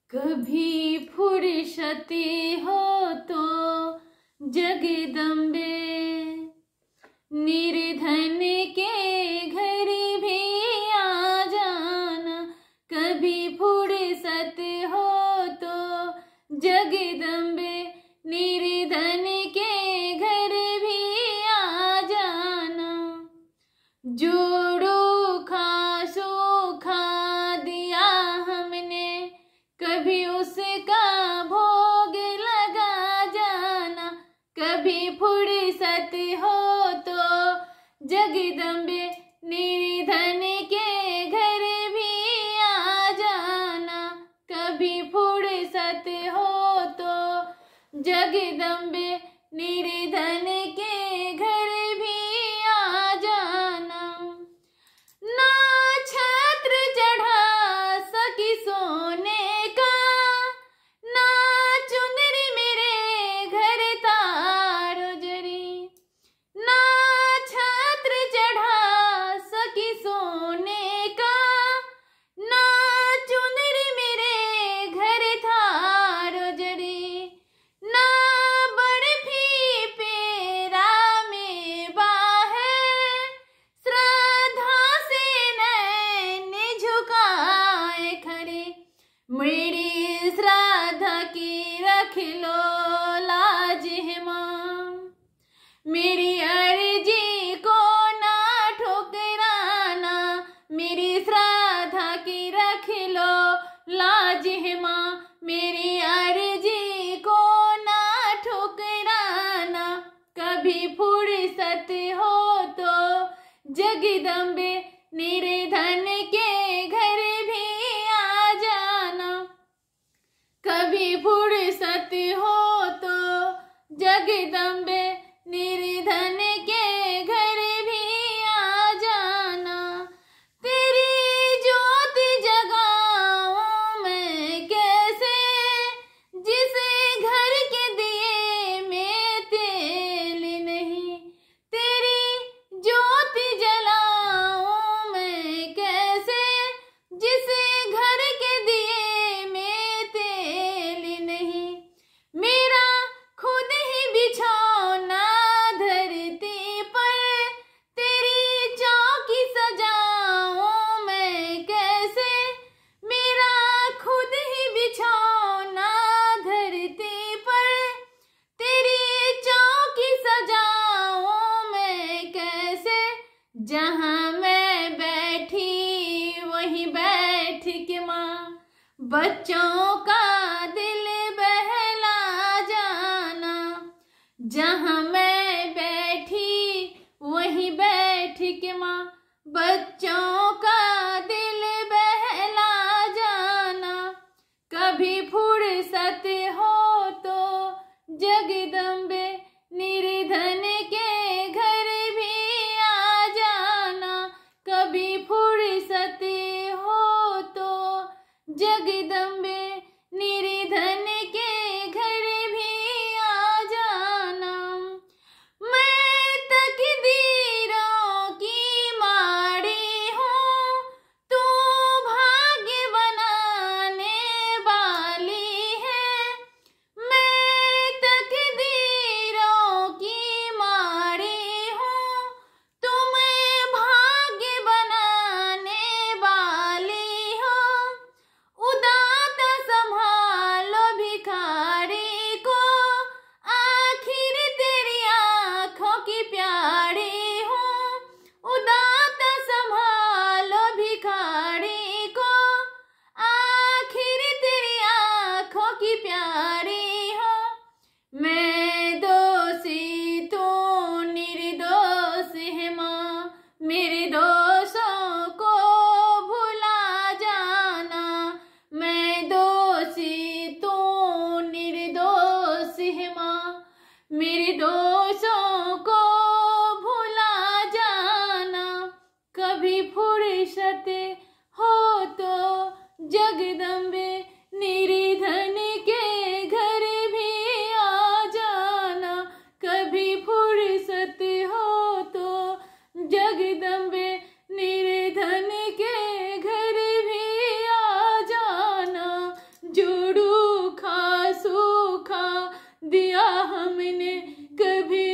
कभी फुर्सती हो तो जगदम्बे, निर्धन के घर भी आ जाना। कभी फुर्सत हो तो जगदम्बे, निर्धन के घर भी आ जाना। जोड़ो खासो खा दिया हमने, कभी उसका भोग लगा जाना। कभी फुर्सत हो तो जगदम्बे, निर्धन के घर भी आ जाना। कभी फुर्सत हो तो जगदम्बे, निर्धन के घर भी आ जाना। ना छत्र चढ़ा सकी सोने का, ना चुनरी मेरे घर तारो जरी। ना छत्र चढ़ा सकी सोने का, ना चुनरी मेरे घर थारो जरी। ना बर्फी पेरा में बाहे, श्रद्धा से नैन झुकाए खड़े। मेरी श्रद्धा की रख लो लाज है मां, मेरी अर्जी को ना ठुकराना। मेरी श्रद्धा की रख लो लाज है मां, मेरी अर्जी को ना ठुकराना। कभी फुर्सत हो तो जगदम्बे, निर्धन के घर भी आ जाना। कभी फुर्सत हो तो जगदम्बे, निर्धन के घर भी आ जाना। तेरी ज्योत जगाऊं मैं कैसे, जिसे घर के दिए में तेल नहीं। तेरी ज्योत जलाऊं मैं कैसे, जिसे घर के दिए में तेल नहीं। मेरा खुद ही बिछौना धरती पर, तेरी चौकी सजाऊं मैं कैसे। मेरा खुद ही बिछौना धरती पर, तेरी चौकी सजाऊं मैं कैसे। जहाँ मैं बैठी वहीं बैठ के माँ, बच्चों का दिल बहला जाना। जहाँ मैं बैठी वहीं बैठ के माँ, बच्चों का दिल बहला जाना। कभी फुर्सत हो तो जगदम्बे, निर्धन के घर भी आ जाना। कभी फुर्सत हो तो जगदम्बे, निर्धन के घर भी आ जाना। मैं तकदीरों की माड़ी हूँ, तू भाग्य बनाने वाली है। मैं तकदीरों की माड़ी हूँ, तुम भाग्य बनाने वाली हो। उदाता दिया हमने, कभी